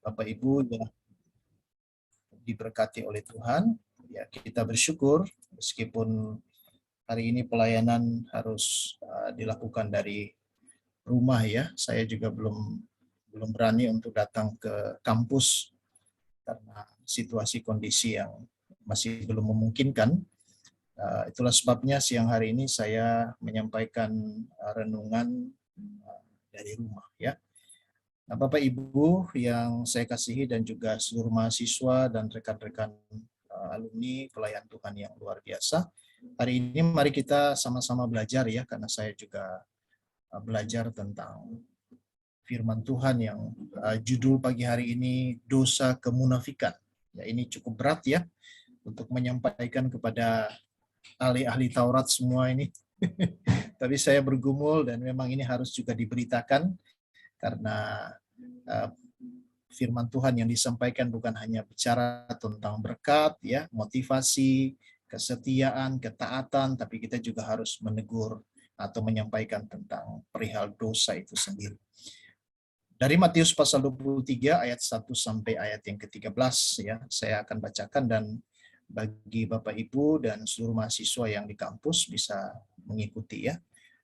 Bapak Ibu yang diberkati oleh Tuhan, ya kita bersyukur meskipun hari ini pelayanan harus dilakukan dari rumah ya. Saya juga belum berani untuk datang ke kampus karena situasi kondisi yang masih belum memungkinkan. Itulah sebabnya siang hari ini saya menyampaikan renungan dari rumah ya. Nah, Bapak Ibu yang saya kasihi dan juga seluruh mahasiswa dan rekan-rekan alumni pelayan Tuhan yang luar biasa. Hari ini mari kita sama-sama belajar ya, karena saya juga belajar tentang firman Tuhan yang judul pagi hari ini dosa kemunafikan. Ya, ini cukup berat ya untuk menyampaikan kepada ahli-ahli Taurat semua ini. Tapi saya bergumul dan memang ini harus juga diberitakan karena firman Tuhan yang disampaikan bukan hanya bicara tentang berkat, ya, motivasi, kesetiaan, ketaatan, tapi kita juga harus menegur atau menyampaikan tentang perihal dosa itu sendiri. Dari Matius pasal 23 ayat 1 sampai ayat yang ke-13 ya, saya akan bacakan dan bagi Bapak Ibu dan seluruh mahasiswa yang di kampus bisa mengikuti ya.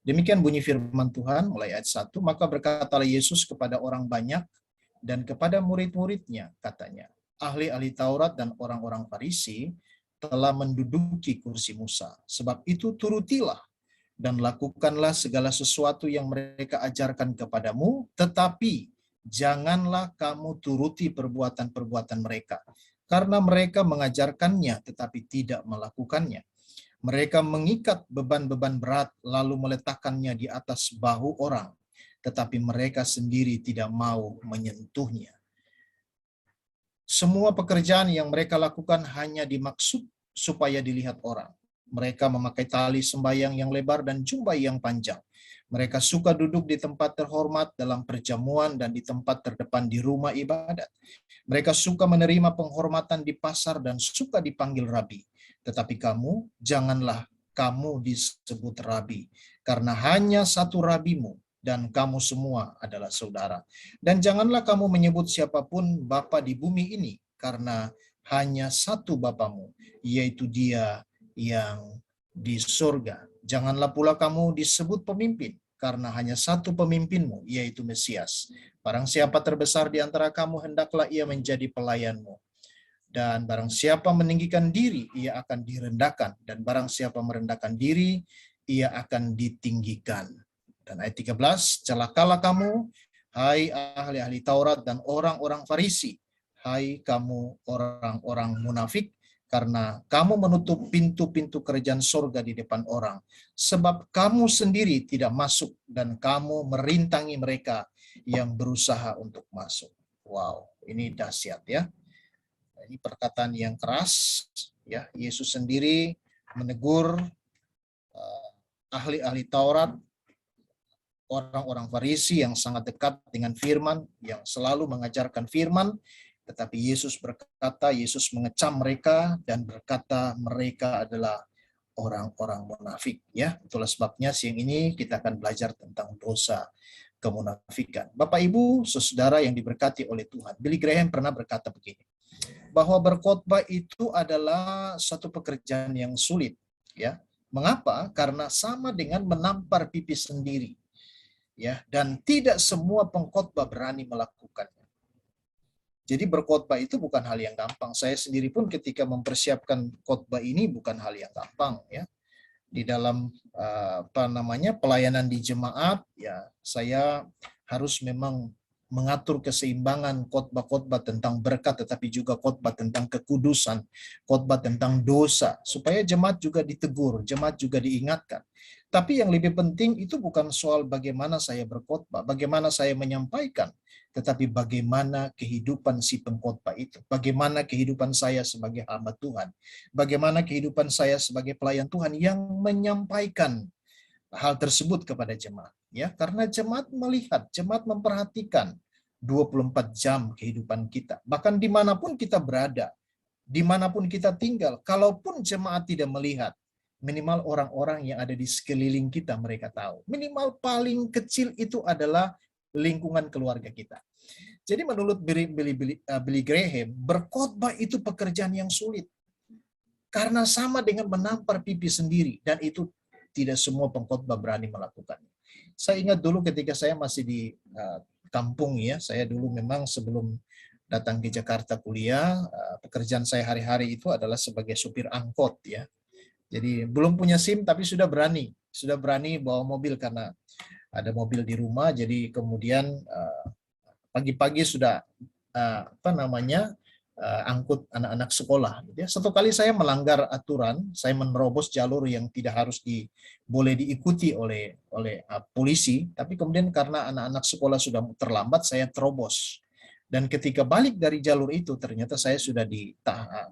Demikian bunyi firman Tuhan mulai ayat 1, maka berkatalah Yesus kepada orang banyak dan kepada murid-muridnya, katanya, ahli-ahli Taurat dan orang-orang Farisi telah menduduki kursi Musa. Sebab itu turutilah dan lakukanlah segala sesuatu yang mereka ajarkan kepadamu, tetapi janganlah kamu turuti perbuatan-perbuatan mereka, karena mereka mengajarkannya tetapi tidak melakukannya. Mereka mengikat beban-beban berat lalu meletakkannya di atas bahu orang, tetapi mereka sendiri tidak mau menyentuhnya. Semua pekerjaan yang mereka lakukan hanya dimaksud supaya dilihat orang. Mereka memakai tali sembayang yang lebar dan jubah yang panjang. Mereka suka duduk di tempat terhormat dalam perjamuan dan di tempat terdepan di rumah ibadat. Mereka suka menerima penghormatan di pasar dan suka dipanggil rabi. Tetapi kamu, janganlah kamu disebut rabi, karena hanya satu rabimu, dan kamu semua adalah saudara. Dan janganlah kamu menyebut siapapun bapa di bumi ini, karena hanya satu bapamu, yaitu Dia yang di surga. Janganlah pula kamu disebut pemimpin, karena hanya satu pemimpinmu, yaitu Mesias. Barang siapa terbesar di antara kamu, hendaklah ia menjadi pelayanmu. Dan barang siapa meninggikan diri, ia akan direndahkan. Dan barang siapa merendahkan diri, ia akan ditinggikan. Dan ayat 13, celakalah kamu, hai ahli-ahli Taurat dan orang-orang Farisi, hai kamu orang-orang munafik, karena kamu menutup pintu-pintu kerajaan surga di depan orang, sebab kamu sendiri tidak masuk dan kamu merintangi mereka yang berusaha untuk masuk. Wow, ini dahsyat ya. Ini perkataan yang keras ya. Yesus sendiri menegur ahli-ahli Taurat, orang-orang Farisi yang sangat dekat dengan firman, yang selalu mengajarkan firman, tetapi Yesus berkata, Yesus mengecam mereka dan berkata mereka adalah orang-orang munafik ya. Itulah sebabnya siang ini kita akan belajar tentang dosa kemunafikan. Bapak Ibu, saudara yang diberkati oleh Tuhan, Billy Graham pernah berkata begini, bahwa berkhotbah itu adalah satu pekerjaan yang sulit ya. Mengapa? Karena sama dengan menampar pipi sendiri. Ya, dan tidak semua pengkhotbah berani melakukannya. Jadi berkhotbah itu bukan hal yang gampang. Saya sendiri pun ketika mempersiapkan khotbah ini bukan hal yang gampang ya. Di dalam pelayanan di jemaat ya, saya harus memang mengatur keseimbangan khotbah-khotbah tentang berkat, tetapi juga khotbah tentang kekudusan, khotbah tentang dosa, supaya jemaat juga ditegur, jemaat juga diingatkan. Tapi yang lebih penting itu bukan soal bagaimana saya berkhotbah, bagaimana saya menyampaikan, tetapi bagaimana kehidupan si pengkhotbah itu, bagaimana kehidupan saya sebagai hamba Tuhan, bagaimana kehidupan saya sebagai pelayan Tuhan yang menyampaikan hal tersebut kepada jemaat. Ya, karena jemaat melihat, jemaat memperhatikan 24 jam kehidupan kita. Bahkan dimanapun kita berada, dimanapun kita tinggal, kalaupun jemaat tidak melihat, minimal orang-orang yang ada di sekeliling kita mereka tahu. Minimal paling kecil itu adalah lingkungan keluarga kita. Jadi menurut Billy Graham, berkhotbah itu pekerjaan yang sulit. Karena sama dengan menampar pipi sendiri. Dan itu tidak semua pengkhotbah berani melakukannya. Saya ingat dulu ketika saya masih di kampung ya, saya dulu memang sebelum datang ke Jakarta kuliah, pekerjaan saya hari-hari itu adalah sebagai supir angkot ya. Jadi belum punya SIM tapi sudah berani bawa mobil karena ada mobil di rumah. Jadi kemudian pagi-pagi sudah angkut anak-anak sekolah. Gitu ya. Satu kali saya melanggar aturan, saya menerobos jalur yang tidak harus boleh diikuti oleh polisi, tapi kemudian karena anak-anak sekolah sudah terlambat, saya terobos. Dan ketika balik dari jalur itu, ternyata saya sudah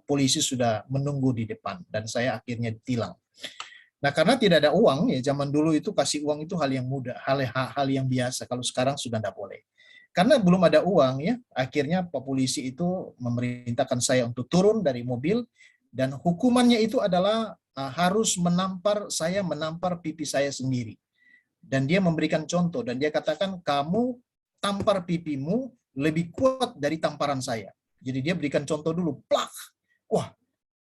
polisi sudah menunggu di depan, dan saya akhirnya ditilang. Nah, karena tidak ada uang, ya zaman dulu itu kasih uang itu hal yang mudah, hal yang biasa. Kalau sekarang sudah tidak boleh. Karena belum ada uang, ya akhirnya Pak Polisi itu memerintahkan saya untuk turun dari mobil, dan hukumannya itu adalah harus menampar pipi saya sendiri. Dan dia memberikan contoh, dan dia katakan, kamu tampar pipimu lebih kuat dari tamparan saya. Jadi dia berikan contoh dulu, plak. Wah,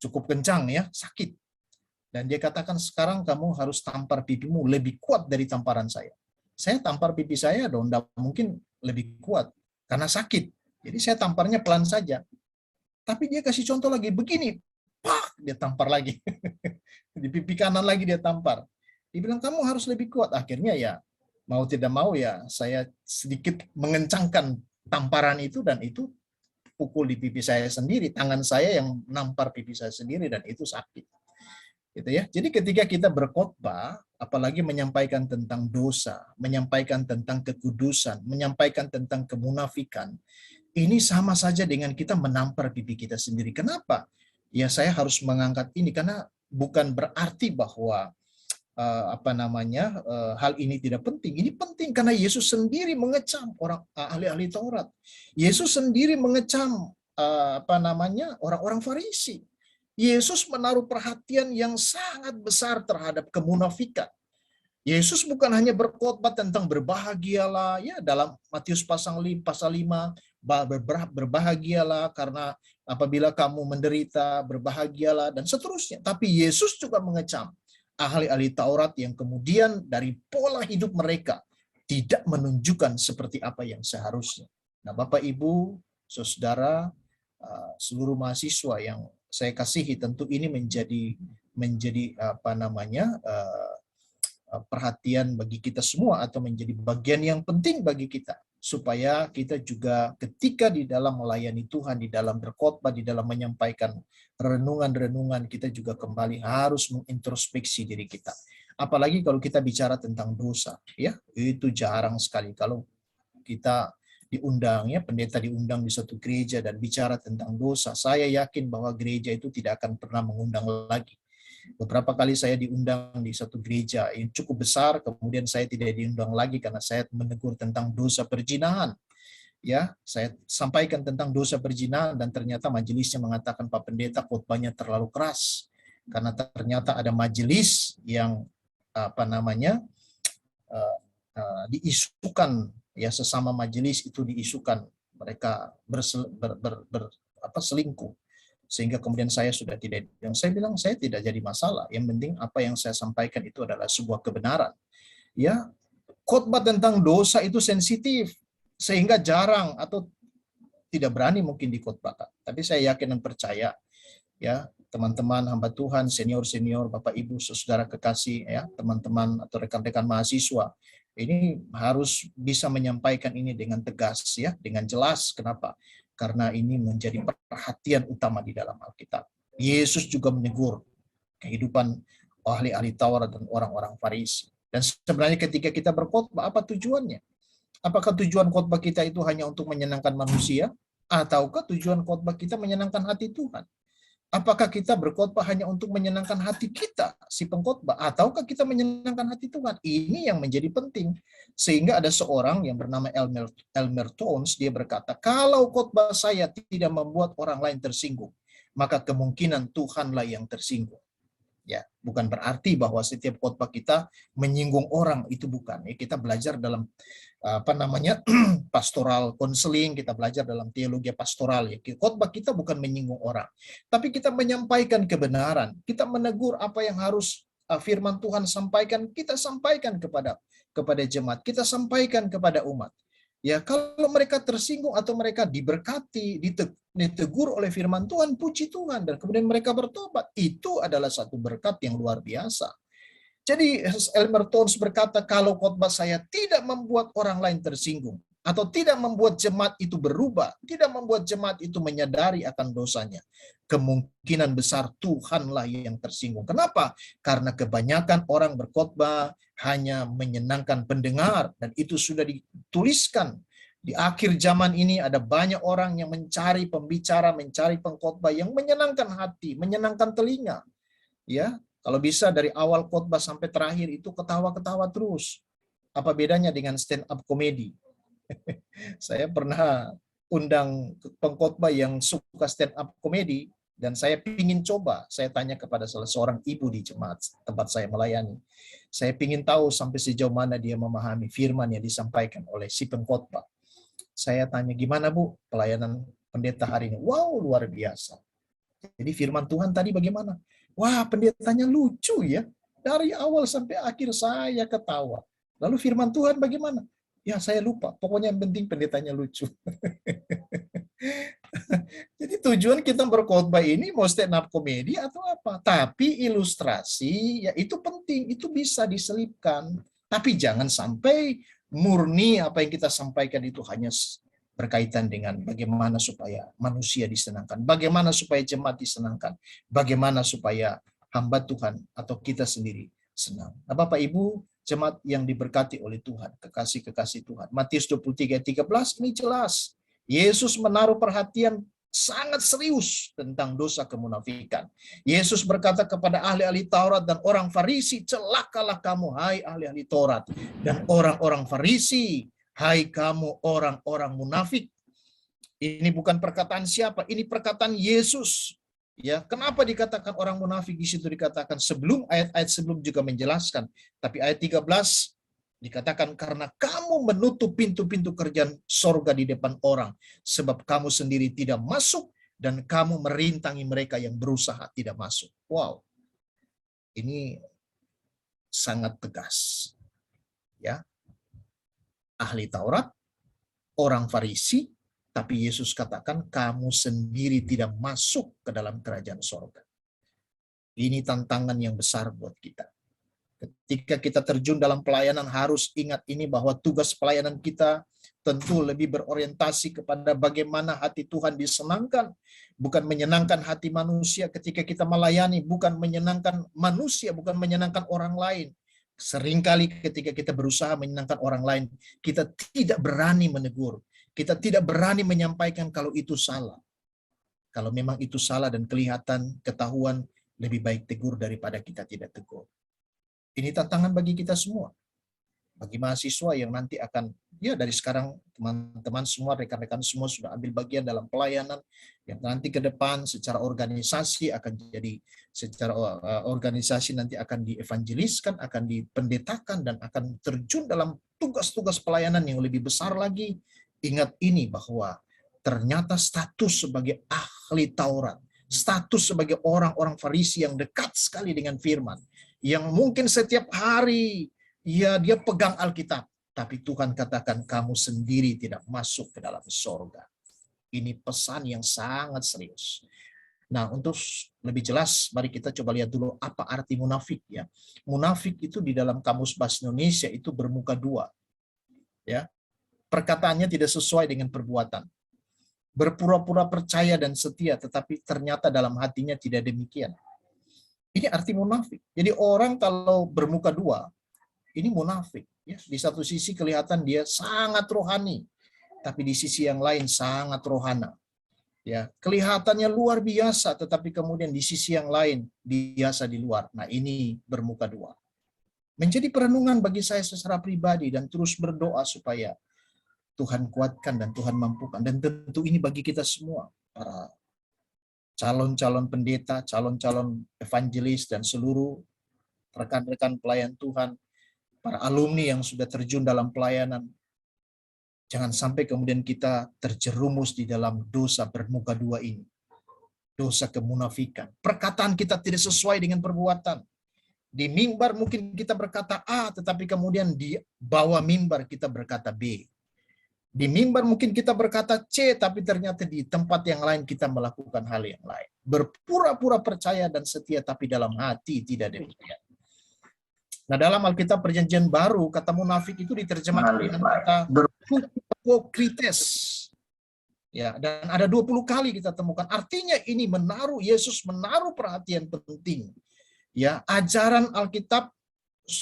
cukup kencang ya, sakit. Dan dia katakan, sekarang kamu harus tampar pipimu lebih kuat dari tamparan saya. Saya tampar pipi saya dong, mungkin lebih kuat karena sakit. Jadi saya tamparnya pelan saja. Tapi dia kasih contoh lagi, begini, pak, dia tampar lagi. Di pipi kanan lagi dia tampar. Dia bilang, kamu harus lebih kuat. Akhirnya ya, mau tidak mau ya, saya sedikit mengencangkan tamparan itu, dan itu pukul di pipi saya sendiri. Tangan saya yang nampar pipi saya sendiri, dan itu sakit. Gitu ya. Jadi ketika kita berkhotbah, apalagi menyampaikan tentang dosa, menyampaikan tentang kekudusan, menyampaikan tentang kemunafikan, ini sama saja dengan kita menampar pipi kita sendiri. Kenapa? Ya saya harus mengangkat ini karena bukan berarti bahwa hal ini tidak penting. Ini penting karena Yesus sendiri mengecam orang ahli-ahli Taurat. Yesus sendiri mengecam orang-orang Farisi. Yesus menaruh perhatian yang sangat besar terhadap kemunafikan. Yesus bukan hanya berkhotbah tentang berbahagialah, ya dalam Matius pasal 5, berbahagialah karena apabila kamu menderita, berbahagialah, dan seterusnya. Tapi Yesus juga mengecam ahli-ahli Taurat yang kemudian dari pola hidup mereka tidak menunjukkan seperti apa yang seharusnya. Nah, Bapak, Ibu, Saudara, seluruh mahasiswa yang saya kasihi, tentu ini menjadi perhatian bagi kita semua, atau menjadi bagian yang penting bagi kita, supaya kita juga ketika di dalam melayani Tuhan, di dalam berkhotbah, di dalam menyampaikan renungan-renungan, kita juga kembali harus mengintrospeksi diri kita. Apalagi kalau kita bicara tentang dosa, ya itu jarang sekali kalau kita diundang, ya pendeta diundang di suatu gereja dan bicara tentang dosa. Saya yakin bahwa gereja itu tidak akan pernah mengundang lagi. Beberapa kali saya diundang di satu gereja yang cukup besar, kemudian saya tidak diundang lagi karena saya menegur tentang dosa perzinahan. Ya, saya sampaikan tentang dosa perzinahan, dan ternyata majelisnya mengatakan, Pak Pendeta, khotbahnya terlalu keras. Karena ternyata ada majelis yang diisukan, ya sesama majelis itu diisukan mereka selingkuh, sehingga kemudian saya sudah tidak, yang saya bilang saya tidak jadi masalah, yang penting apa yang saya sampaikan itu adalah sebuah kebenaran. Ya, khotbah tentang dosa itu sensitif sehingga jarang atau tidak berani mungkin dikhotbahkan. Tapi saya yakin dan percaya, ya teman-teman hamba Tuhan, senior-senior, Bapak Ibu, saudara kekasih, ya teman-teman atau rekan-rekan mahasiswa, ini harus bisa menyampaikan ini dengan tegas, ya dengan jelas. Kenapa? Karena ini menjadi perhatian utama di dalam Alkitab. Yesus juga menegur kehidupan ahli-ahli Taurat dan orang-orang Farisi. Dan sebenarnya ketika kita berkhotbah, apa tujuannya? Apakah tujuan khotbah kita itu hanya untuk menyenangkan manusia? Ataukah tujuan khotbah kita menyenangkan hati Tuhan? Apakah kita berkhotbah hanya untuk menyenangkan hati kita, si pengkhotbah, ataukah kita menyenangkan hati Tuhan? Ini yang menjadi penting. Sehingga ada seorang yang bernama Elmer Towns, dia berkata, kalau khotbah saya tidak membuat orang lain tersinggung, maka kemungkinan Tuhanlah yang tersinggung. Ya, bukan berarti bahwa setiap khotbah kita menyinggung orang, itu bukan. Ya, kita belajar dalam pastoral counseling, kita belajar dalam teologi pastoral. Ya, khotbah kita bukan menyinggung orang, tapi kita menyampaikan kebenaran. Kita menegur apa yang harus firman Tuhan sampaikan, kita sampaikan kepada jemaat, kita sampaikan kepada umat. Ya, kalau mereka tersinggung atau mereka diberkati, ditegur oleh firman Tuhan, puji Tuhan, dan kemudian mereka bertobat, itu adalah satu berkat yang luar biasa. Jadi Elmer Towns berkata, kalau khotbah saya tidak membuat orang lain tersinggung, atau tidak membuat jemaat itu berubah, tidak membuat jemaat itu menyadari akan dosanya, kemungkinan besar Tuhanlah yang tersinggung. Kenapa? Karena kebanyakan orang berkhotbah hanya menyenangkan pendengar, dan itu sudah dituliskan. Di akhir zaman ini ada banyak orang yang mencari pembicara, mencari pengkhotbah yang menyenangkan hati, menyenangkan telinga. Ya, kalau bisa dari awal khotbah sampai terakhir itu ketawa-ketawa terus. Apa bedanya dengan stand up comedy? Saya pernah undang pengkhotbah yang suka stand up comedy, dan saya ingin coba. Saya tanya kepada salah seorang ibu di jemaat tempat saya melayani. Saya ingin tahu sampai sejauh mana dia memahami firman yang disampaikan oleh si pengkhotbah. Saya tanya, gimana Bu pelayanan pendeta hari ini? Wow, luar biasa. Jadi firman Tuhan tadi bagaimana? Wah, pendetanya lucu ya. Dari awal sampai akhir saya ketawa. Lalu firman Tuhan bagaimana? Ya, saya lupa. Pokoknya yang penting pendetanya lucu. Jadi tujuan kita berkhotbah ini mau stand up comedy atau apa? Tapi ilustrasi ya itu penting, itu bisa diselipkan. Tapi jangan sampai murni apa yang kita sampaikan itu hanya berkaitan dengan bagaimana supaya manusia disenangkan, bagaimana supaya jemaat disenangkan, bagaimana supaya hamba Tuhan atau kita sendiri senang. Nah, Bapak Ibu, jemaat yang diberkati oleh Tuhan, kekasih-kekasih Tuhan. Matius 23:13 ini jelas. Yesus menaruh perhatian sangat serius tentang dosa kemunafikan. Yesus berkata kepada ahli-ahli Taurat dan orang Farisi, celakalah kamu hai ahli-ahli Taurat dan orang-orang Farisi, hai kamu orang-orang munafik. Ini bukan perkataan siapa, ini perkataan Yesus. Ya, kenapa dikatakan orang munafik? Di situ dikatakan sebelum ayat-ayat sebelum juga menjelaskan, tapi ayat 13 dikatakan karena kamu menutup pintu-pintu kerjaan sorga di depan orang, sebab kamu sendiri tidak masuk dan kamu merintangi mereka yang berusaha tidak masuk. Wow, ini sangat tegas. Ya, ahli Taurat, orang Farisi, tapi Yesus katakan kamu sendiri tidak masuk ke dalam kerajaan sorga. Ini tantangan yang besar buat kita. Ketika kita terjun dalam pelayanan harus ingat ini bahwa tugas pelayanan kita tentu lebih berorientasi kepada bagaimana hati Tuhan disenangkan, bukan menyenangkan hati manusia. Ketika kita melayani bukan menyenangkan manusia, bukan menyenangkan orang lain. Seringkali ketika kita berusaha menyenangkan orang lain, kita tidak berani menegur. Kita tidak berani menyampaikan kalau itu salah. Kalau memang itu salah dan kelihatan, ketahuan, lebih baik tegur daripada kita tidak tegur. Ini tantangan bagi kita semua. Bagi mahasiswa yang nanti akan, ya dari sekarang teman-teman semua, rekan-rekan semua sudah ambil bagian dalam pelayanan, yang nanti ke depan secara organisasi akan jadi, secara organisasi nanti akan dievangeliskan, akan dipendetakan, dan akan terjun dalam tugas-tugas pelayanan yang lebih besar lagi. Ingat ini bahwa ternyata status sebagai ahli Taurat, status sebagai orang-orang Farisi yang dekat sekali dengan firman, yang mungkin setiap hari ya dia pegang Alkitab, tapi Tuhan katakan kamu sendiri tidak masuk ke dalam sorga. Ini pesan yang sangat serius. Nah, untuk lebih jelas, mari kita coba lihat dulu apa arti munafik ya. Munafik itu di dalam Kamus Bahasa Indonesia itu bermuka dua. Ya. Perkataannya tidak sesuai dengan perbuatan. Berpura-pura percaya dan setia, tetapi ternyata dalam hatinya tidak demikian. Ini arti munafik. Jadi orang kalau bermuka dua, ini munafik. Ya, di satu sisi kelihatan dia sangat rohani, tapi di sisi yang lain sangat rohana. Ya, kelihatannya luar biasa, tetapi kemudian di sisi yang lain biasa di luar. Nah, ini bermuka dua. Menjadi perenungan bagi saya secara pribadi dan terus berdoa supaya Tuhan kuatkan dan Tuhan mampukan. Dan tentu ini bagi kita semua, para calon-calon pendeta, calon-calon evangelis, dan seluruh rekan-rekan pelayan Tuhan, para alumni yang sudah terjun dalam pelayanan. Jangan sampai kemudian kita terjerumus di dalam dosa bermuka dua ini. Dosa kemunafikan. Perkataan kita tidak sesuai dengan perbuatan. Di mimbar mungkin kita berkata A, tetapi kemudian di bawah mimbar kita berkata B. Di mimbar mungkin kita berkata C, tapi ternyata di tempat yang lain kita melakukan hal yang lain. Berpura-pura percaya dan setia, tapi dalam hati tidak demikian. Nah, dalam Alkitab Perjanjian Baru, kata munafik itu diterjemahkan dengan kata hipokrites. Ya, dan ada 20 kali kita temukan. Artinya ini Yesus menaruh perhatian penting. Ya, ajaran Alkitab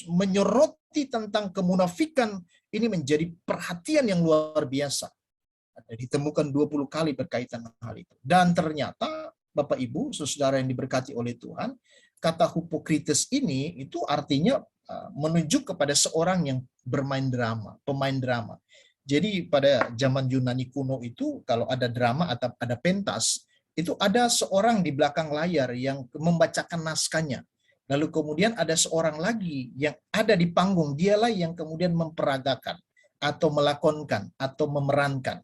menyoroti tentang kemunafikan ini menjadi perhatian yang luar biasa. Ada ditemukan 20 kali berkaitan dengan hal itu. Dan ternyata Bapak Ibu, saudara yang diberkati oleh Tuhan, kata hipokrites ini itu artinya menunjuk kepada seorang yang bermain drama, pemain drama. Jadi pada zaman Yunani kuno itu kalau ada drama atau ada pentas, itu ada seorang di belakang layar yang membacakan naskahnya. Lalu kemudian ada seorang lagi yang ada di panggung, dialah yang kemudian memperagakan atau melakonkan atau memerankan.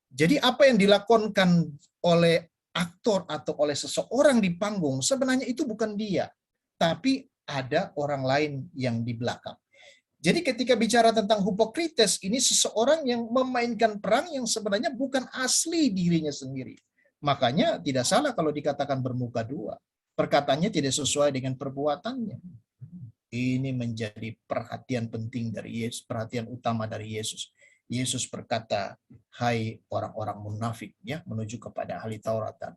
Jadi apa yang dilakonkan oleh aktor atau oleh seseorang di panggung sebenarnya itu bukan dia, tapi ada orang lain yang di belakang. Jadi ketika bicara tentang hipokrites, ini seseorang yang memainkan peran yang sebenarnya bukan asli dirinya sendiri. Makanya tidak salah kalau dikatakan bermuka dua. Perkataannya tidak sesuai dengan perbuatannya. Ini menjadi perhatian penting dari Yesus, perhatian utama dari Yesus. Yesus berkata, hai orang-orang munafik, ya, menuju kepada ahli Taurat dan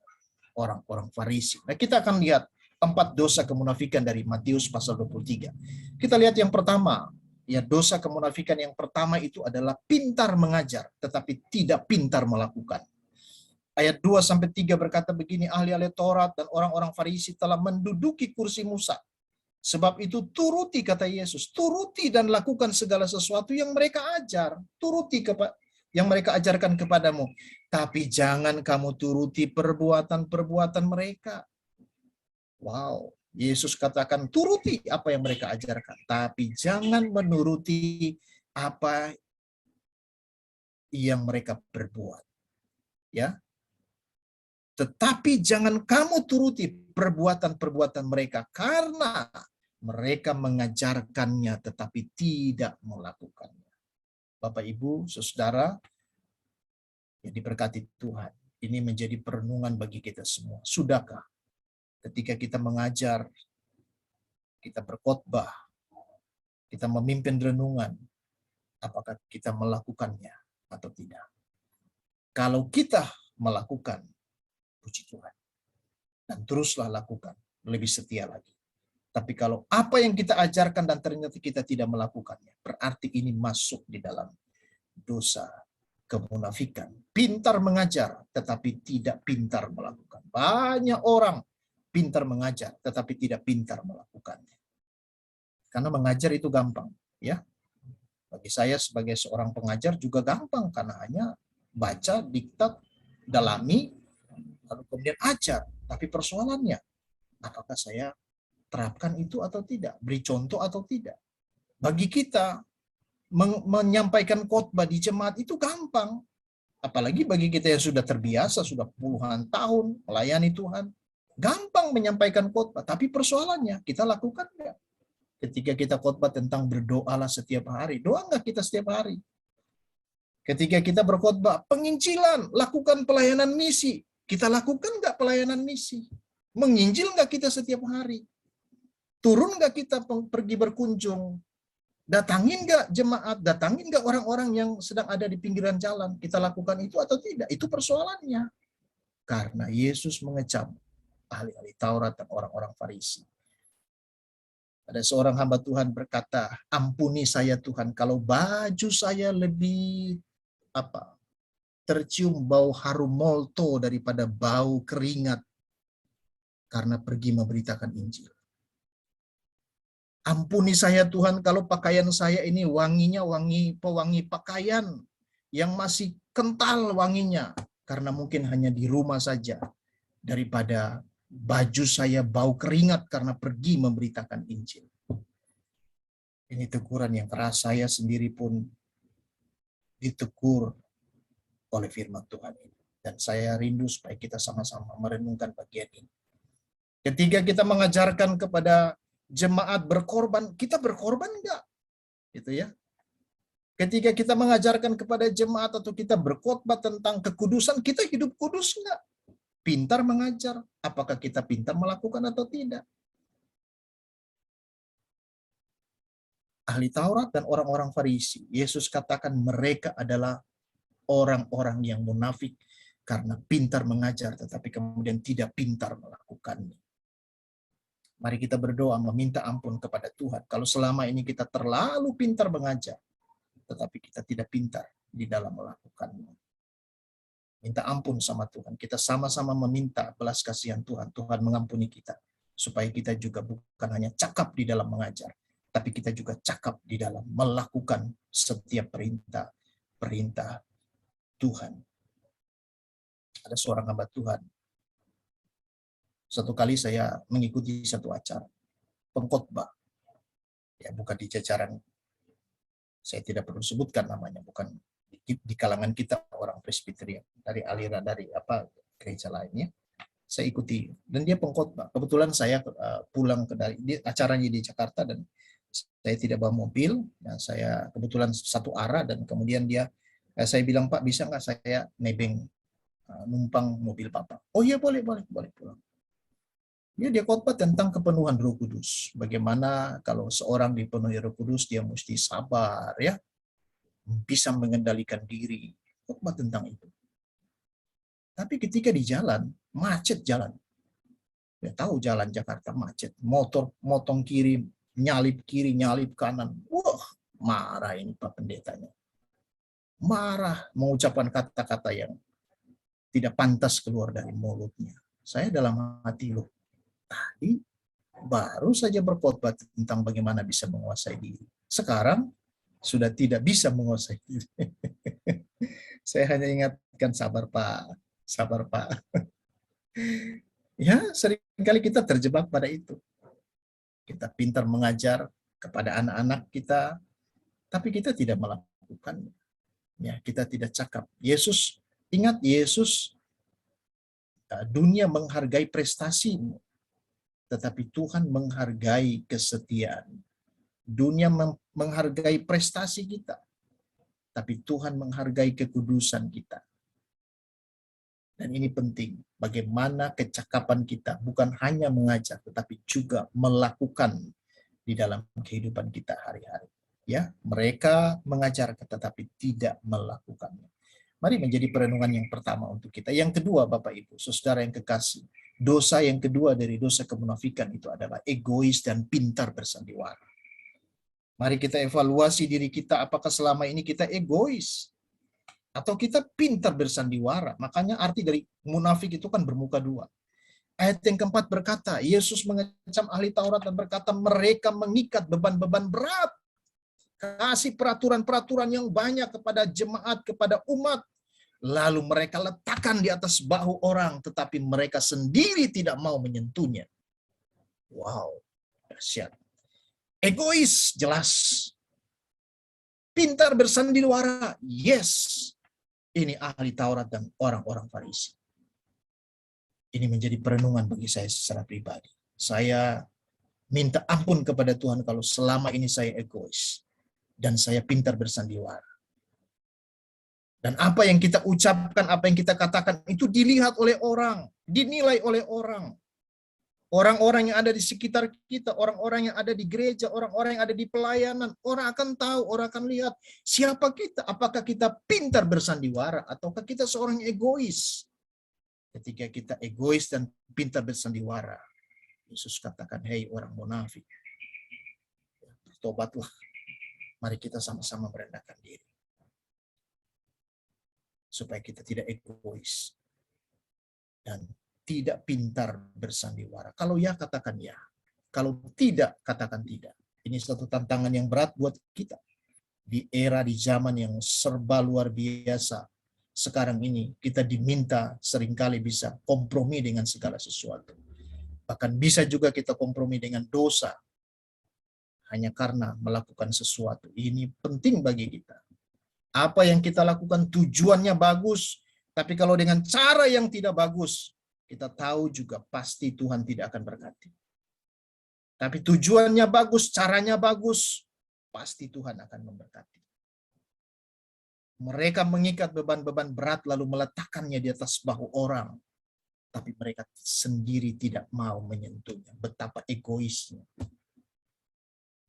orang-orang Farisi. Nah, kita akan lihat 4 dosa kemunafikan dari Matius pasal 23. Kita lihat yang pertama, ya, dosa kemunafikan yang pertama itu adalah pintar mengajar, tetapi tidak pintar melakukan. Ayat 2-3 berkata begini, ahli-ahli Taurat dan orang-orang Farisi telah menduduki kursi Musa. Sebab itu turuti, kata Yesus, turuti dan lakukan segala sesuatu yang mereka ajar. Turuti yang mereka ajarkan kepadamu. Tapi jangan kamu turuti perbuatan-perbuatan mereka. Wow, Yesus katakan turuti apa yang mereka ajarkan. Tapi jangan menuruti apa yang mereka berbuat. Ya, tetapi jangan kamu turuti perbuatan-perbuatan mereka karena mereka mengajarkannya tetapi tidak melakukannya. Bapak, Ibu, Saudara yang diberkati Tuhan, ini menjadi perenungan bagi kita semua. Sudahkah ketika kita mengajar, kita berkhotbah, kita memimpin renungan, apakah kita melakukannya atau tidak? Kalau kita melakukan, puji Tuhan. Dan teruslah lakukan, lebih setia lagi. Tapi kalau apa yang kita ajarkan dan ternyata kita tidak melakukannya, berarti ini masuk di dalam dosa kemunafikan. Pintar mengajar, tetapi tidak pintar melakukan. Banyak orang pintar mengajar, tetapi tidak pintar melakukannya. Karena mengajar itu gampang, ya. Bagi saya sebagai seorang pengajar juga gampang, karena hanya baca, diktat, dalami, lalu kemudian ajar. Tapi persoalannya, apakah saya terapkan itu atau tidak? Beri contoh atau tidak? Bagi kita, menyampaikan khotbah di jemaat itu gampang. Apalagi bagi kita yang sudah terbiasa, sudah puluhan tahun melayani Tuhan. Gampang menyampaikan khotbah. Tapi persoalannya, kita lakukan enggak? Ketika kita khotbah tentang berdoalah setiap hari. Doa enggak kita setiap hari? Ketika kita berkhotbah, penginjilan, lakukan pelayanan misi. Kita lakukan nggak pelayanan misi? Menginjil nggak kita setiap hari? Turun nggak kita pergi berkunjung? Datangin nggak jemaat? Datangin nggak orang-orang yang sedang ada di pinggiran jalan? Kita lakukan itu atau tidak? Itu persoalannya. Karena Yesus mengecam ahli-ahli Taurat dan orang-orang Farisi. Ada seorang hamba Tuhan berkata, ampuni saya Tuhan, kalau baju saya lebih tercium bau harum molto daripada bau keringat karena pergi memberitakan Injil. Ampuni saya Tuhan kalau pakaian saya ini wanginya pewangi pakaian yang masih kental wanginya karena mungkin hanya di rumah saja daripada baju saya bau keringat karena pergi memberitakan Injil. Ini teguran yang keras, saya sendiri pun ditegur oleh firman Tuhan ini. Dan saya rindu supaya kita sama-sama merenungkan bagian ini. Ketika kita mengajarkan kepada jemaat berkorban, kita berkorban enggak? Gitu ya. Ketika kita mengajarkan kepada jemaat atau kita berkhotbah tentang kekudusan, kita hidup kudus enggak? Pintar mengajar, apakah kita pintar melakukan atau tidak? Ahli Taurat dan orang-orang Farisi, Yesus katakan mereka adalah orang-orang yang munafik karena pintar mengajar tetapi kemudian tidak pintar melakukannya. Mari kita berdoa meminta ampun kepada Tuhan kalau selama ini kita terlalu pintar mengajar tetapi kita tidak pintar di dalam melakukannya. Minta ampun sama Tuhan. Kita sama-sama meminta belas kasihan Tuhan. Tuhan mengampuni kita supaya kita juga bukan hanya cakap di dalam mengajar, tapi kita juga cakap di dalam melakukan setiap perintah Tuhan. Ada seorang hamba Tuhan. Satu kali saya mengikuti satu acara pengkhotbah. Ya, bukan di jajaran, saya tidak perlu sebutkan namanya, bukan di kalangan kita orang Presbyterian, dari aliran dari gereja lainnya. Saya ikuti dan dia pengkhotbah. Kebetulan saya pulang dari acaranya di Jakarta dan saya tidak bawa mobil. Nah, saya kebetulan satu arah dan kemudian saya bilang, Pak, bisa nggak saya nebeng numpang mobil Bapak? Oh iya, boleh pulang. Dia khotbah tentang kepenuhan Roh Kudus. Bagaimana kalau seorang dipenuhi Roh Kudus dia mesti sabar ya, bisa mengendalikan diri. Khotbah tentang itu. Tapi ketika di jalan, macet jalan. Ya tahu jalan Jakarta macet. Motor motong kiri, nyalip kanan. Wah, marah ini Pak Pendetanya. Marah mengucapkan kata-kata yang tidak pantas keluar dari mulutnya. Saya dalam hati, loh, tadi baru saja berkhotbah tentang bagaimana bisa menguasai diri. Sekarang sudah tidak bisa menguasai diri. Saya hanya ingatkan, sabar Pak. Ya, seringkali kita terjebak pada itu. Kita pintar mengajar kepada anak-anak kita, tapi kita tidak melakukannya. Ya, kita tidak cakap. Ingat Yesus, dunia menghargai prestasimu, tetapi Tuhan menghargai kesetiaan. Dunia menghargai prestasi kita, tapi Tuhan menghargai kekudusan kita. Dan ini penting, bagaimana kecakapan kita bukan hanya mengajar, tetapi juga melakukan di dalam kehidupan kita hari-hari. Ya, mereka mengajarkan tetapi tidak melakukannya. Mari menjadi perenungan yang pertama untuk kita. Yang kedua, Bapak Ibu, saudara yang kekasih, dosa yang kedua dari dosa kemunafikan itu adalah egois dan pintar bersandiwara. Mari kita evaluasi diri kita, apakah selama ini kita egois atau kita pintar bersandiwara. Makanya arti dari munafik itu kan bermuka dua. Ayat yang keempat berkata, Yesus mengecam ahli Taurat dan berkata, mereka mengikat beban-beban berat. Kasih peraturan-peraturan yang banyak kepada jemaat, kepada umat. Lalu mereka letakkan di atas bahu orang, tetapi mereka sendiri tidak mau menyentuhnya. Wow, dahsyat. Egois, jelas. Pintar bersandiwara, yes. Ini ahli Taurat dan orang-orang Farisi. Ini menjadi perenungan bagi saya secara pribadi. Saya minta ampun kepada Tuhan kalau selama ini saya egois dan saya pintar bersandiwara. Dan apa yang kita ucapkan, apa yang kita katakan itu dilihat oleh orang, dinilai oleh orang. Orang-orang yang ada di sekitar kita, orang-orang yang ada di gereja, orang-orang yang ada di pelayanan, orang akan tahu, orang akan lihat siapa kita. Apakah kita pintar bersandiwara ataukah kita seorang yang egois? Ketika kita egois dan pintar bersandiwara, Yesus katakan, hei orang munafik, bertobatlah. Mari kita sama-sama merendahkan diri. Supaya kita tidak egois dan tidak pintar bersandiwara. Kalau ya, katakan ya. Kalau tidak, katakan tidak. Ini satu tantangan yang berat buat kita. Di era, di zaman yang serba luar biasa. sekarang ini kita diminta seringkali bisa kompromi dengan segala sesuatu. Bahkan bisa juga kita kompromi dengan dosa hanya karena melakukan sesuatu. Ini penting bagi kita. Apa yang kita lakukan tujuannya bagus, tapi kalau dengan cara yang tidak bagus, kita tahu juga pasti Tuhan tidak akan berkati. Tapi tujuannya bagus, caranya bagus, pasti Tuhan akan memberkati. Mereka mengikat beban-beban berat lalu meletakkannya di atas bahu orang. Tapi mereka sendiri tidak mau menyentuhnya. Betapa egoisnya.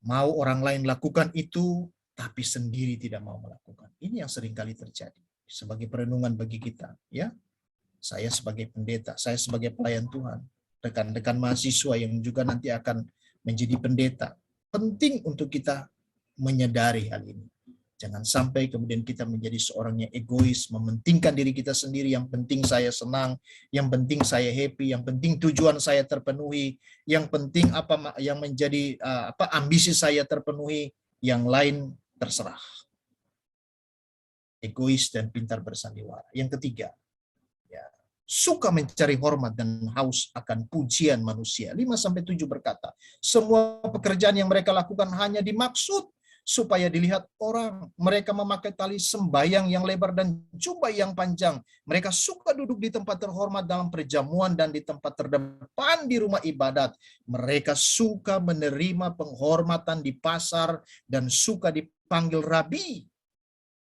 Mau orang lain lakukan itu, tapi sendiri tidak mau melakukan. Ini yang seringkali terjadi. Sebagai perenungan bagi kita. Ya, saya sebagai pendeta, saya sebagai pelayan Tuhan. Rekan-rekan mahasiswa yang juga nanti akan menjadi pendeta. Penting untuk kita menyadari hal ini. Jangan sampai kemudian kita menjadi seorang yang egois, mementingkan diri kita sendiri, yang penting saya senang, yang penting saya happy, yang penting tujuan saya terpenuhi, yang penting apa yang menjadi ambisi saya terpenuhi, yang lain terserah. Egois dan pintar bersandiwara. Yang ketiga, ya, suka mencari hormat dan haus akan pujian manusia. 5-7 berkata, semua pekerjaan yang mereka lakukan hanya dimaksud supaya dilihat orang. Mereka memakai tali sembayang yang lebar dan jubah yang panjang. Mereka suka duduk di tempat terhormat dalam perjamuan dan di tempat terdepan di rumah ibadat. Mereka suka menerima penghormatan di pasar dan suka dipanggil rabi.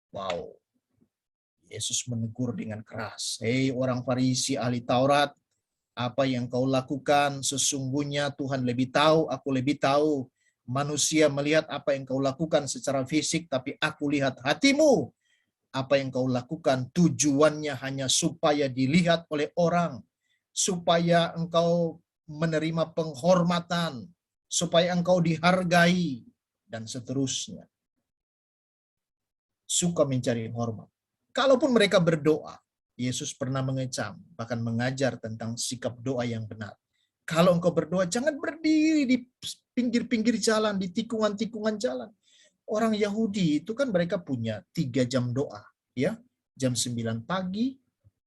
Wow. Yesus menegur dengan keras. Hei orang Farisi ahli Taurat, apa yang kau lakukan sesungguhnya Tuhan lebih tahu, aku lebih tahu. Manusia melihat apa yang kau lakukan secara fisik, tapi aku lihat hatimu. Apa yang kau lakukan tujuannya hanya supaya dilihat oleh orang, supaya engkau menerima penghormatan, supaya engkau dihargai, dan seterusnya. Suka mencari hormat. Kalaupun mereka berdoa, Yesus pernah mengecam, bahkan mengajar tentang sikap doa yang benar. Kalau engkau berdoa, jangan berdiri di pinggir-pinggir jalan, di tikungan-tikungan jalan. Orang Yahudi itu kan mereka punya 3 jam doa, ya, jam 9 pagi,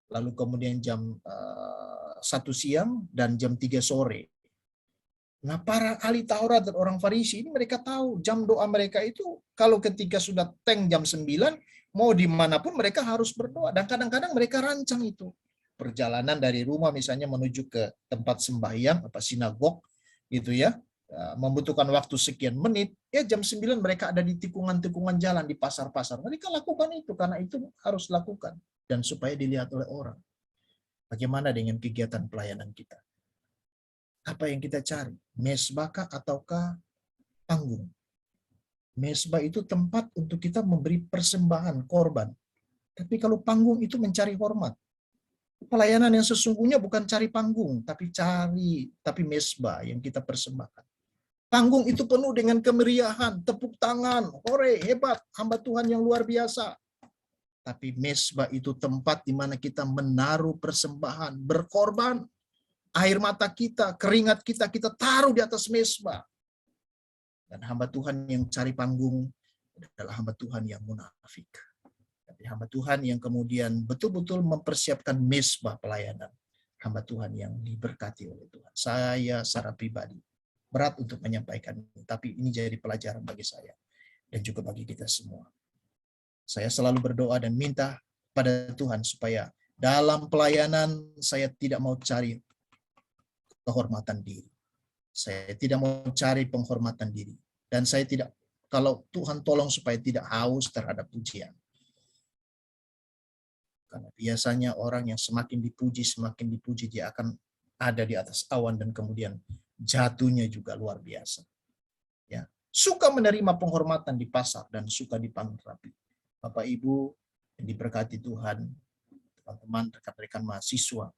lalu kemudian jam 1 siang, dan jam 3 sore. Nah, para ahli Taurat dan orang Farisi ini mereka tahu jam doa mereka itu kalau ketika sudah teng jam 9, mau dimanapun mereka harus berdoa. Dan kadang-kadang mereka rancang itu. Perjalanan dari rumah misalnya menuju ke tempat sembahyang, sinagog gitu ya, membutuhkan waktu sekian menit, ya jam 9 mereka ada di tikungan-tikungan jalan, di pasar-pasar. Mereka lakukan itu karena itu harus lakukan. Dan supaya dilihat oleh orang. Bagaimana dengan kegiatan pelayanan kita? Apa yang kita cari? Mesbah ataukah panggung? Mesbah itu tempat untuk kita memberi persembahan, korban. Tapi kalau panggung itu mencari hormat. Pelayanan yang sesungguhnya bukan cari panggung, tapi mesbah yang kita persembahkan. Panggung itu penuh dengan kemeriahan, tepuk tangan, hore, hebat, hamba Tuhan yang luar biasa. Tapi mesbah itu tempat di mana kita menaruh persembahan, berkorban. Air mata kita, keringat kita, kita taruh di atas mesbah. Dan hamba Tuhan yang cari panggung adalah hamba Tuhan yang munafik. Tapi hamba Tuhan yang kemudian betul-betul mempersiapkan mesbah pelayanan. Hamba Tuhan yang diberkati oleh Tuhan. Saya secara pribadi berat untuk menyampaikan ini, tapi ini jadi pelajaran bagi saya dan juga bagi kita semua. Saya selalu berdoa dan minta pada Tuhan supaya dalam pelayanan saya tidak mau cari kehormatan diri. Saya tidak mau cari penghormatan diri. Dan saya tidak, kalau Tuhan tolong supaya tidak haus terhadap pujian. Karena biasanya orang yang semakin dipuji, dia akan ada di atas awan dan kemudian jatuhnya juga luar biasa. Ya, suka menerima penghormatan di pasar dan suka dipanggil rabi. Bapak Ibu yang diberkati Tuhan, teman-teman, rekan-rekan mahasiswa,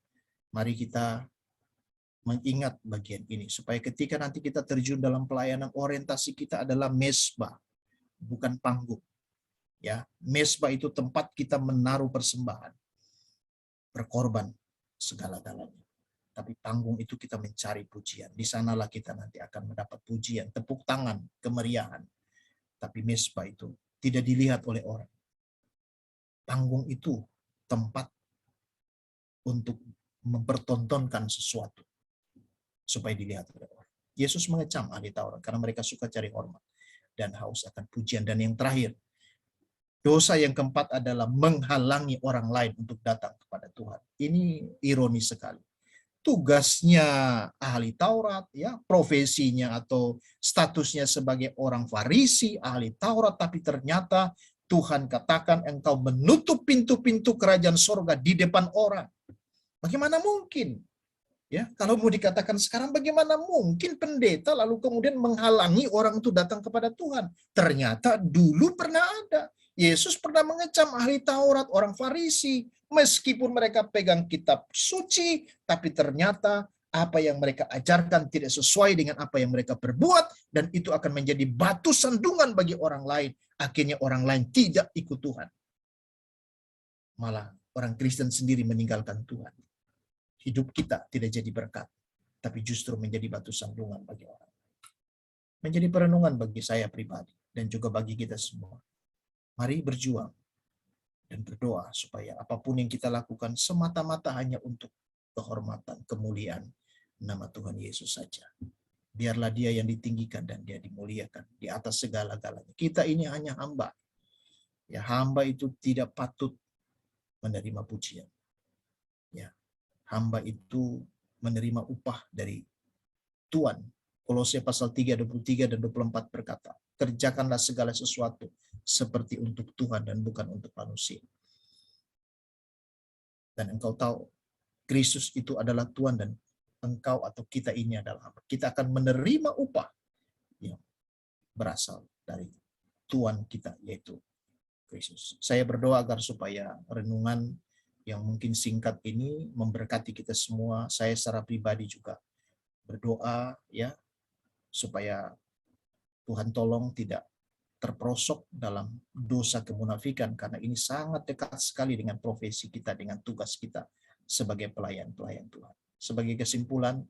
mari kita mengingat bagian ini supaya ketika nanti kita terjun dalam pelayanan, orientasi kita adalah mesbah, bukan panggung. Ya, mesbah itu tempat kita menaruh persembahan, berkorban segala-galanya. Tapi panggung itu kita mencari pujian. Di sanalah kita nanti akan mendapat pujian, tepuk tangan, kemeriahan. Tapi mesbah itu tidak dilihat oleh orang. Panggung itu tempat untuk mempertontonkan sesuatu supaya dilihat oleh orang. Yesus mengecam ahli Taurat karena mereka suka cari hormat dan haus akan pujian. Dan yang terakhir, dosa yang keempat adalah menghalangi orang lain untuk datang kepada Tuhan. Ini ironis sekali. Tugasnya ahli Taurat, ya, profesinya atau statusnya sebagai orang Farisi, ahli Taurat, tapi ternyata Tuhan katakan engkau menutup pintu-pintu kerajaan sorga di depan orang. Bagaimana mungkin? Ya, kalau mau dikatakan sekarang, bagaimana mungkin pendeta lalu kemudian menghalangi orang itu datang kepada Tuhan? Ternyata dulu pernah ada. Yesus pernah mengecam ahli Taurat, orang Farisi, meskipun mereka pegang kitab suci, tapi ternyata apa yang mereka ajarkan tidak sesuai dengan apa yang mereka perbuat, dan itu akan menjadi batu sandungan bagi orang lain. Akhirnya orang lain tidak ikut Tuhan. Malah orang Kristen sendiri meninggalkan Tuhan. Hidup kita tidak jadi berkat, tapi justru menjadi batu sandungan bagi orang. Menjadi perenungan bagi saya pribadi, dan juga bagi kita semua. Mari berjuang dan berdoa supaya apapun yang kita lakukan semata-mata hanya untuk kehormatan, kemuliaan nama Tuhan Yesus saja. Biarlah Dia yang ditinggikan dan Dia dimuliakan di atas segala-galanya. Kita ini hanya hamba. Ya, hamba itu tidak patut menerima pujian. Ya, hamba itu menerima upah dari Tuhan. Kolose pasal 3, 23 dan 24 berkata, kerjakanlah segala sesuatu seperti untuk Tuhan dan bukan untuk manusia. Dan engkau tahu, Kristus itu adalah Tuhan dan engkau atau kita ini adalah hamba. Kita akan menerima upah yang berasal dari Tuhan kita, yaitu Kristus. Saya berdoa agar supaya renungan yang mungkin singkat ini memberkati kita semua. Saya secara pribadi juga berdoa, ya, supaya Tuhan tolong tidak terperosok dalam dosa kemunafikan, karena ini sangat dekat sekali dengan profesi kita, dengan tugas kita sebagai pelayan-pelayan Tuhan. Sebagai kesimpulan,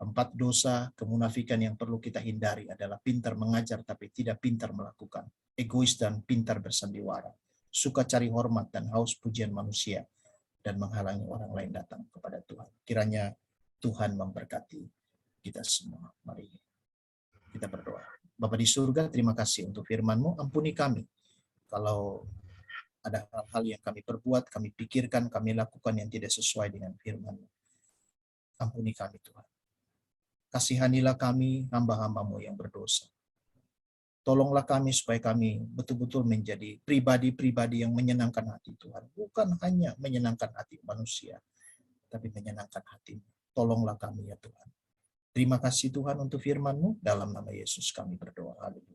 4 dosa kemunafikan yang perlu kita hindari adalah pintar mengajar tapi tidak pintar melakukan, egois dan pintar bersandiwara, suka cari hormat dan haus pujian manusia, dan menghalangi orang lain datang kepada Tuhan. Kiranya Tuhan memberkati kita semua. Mari kita berdoa. Bapa di surga, terima kasih untuk firman-Mu. Ampuni kami kalau ada hal-hal yang kami perbuat, kami pikirkan, kami lakukan yang tidak sesuai dengan firman-Mu. Ampuni kami Tuhan. Kasihanilah kami, hamba-hamba-Mu yang berdosa. Tolonglah kami supaya kami betul-betul menjadi pribadi-pribadi yang menyenangkan hati Tuhan. Bukan hanya menyenangkan hati manusia, tapi menyenangkan hati-Mu. Tolonglah kami ya Tuhan. Terima kasih Tuhan untuk firman-Mu. Dalam nama Yesus kami berdoa. Haleluya.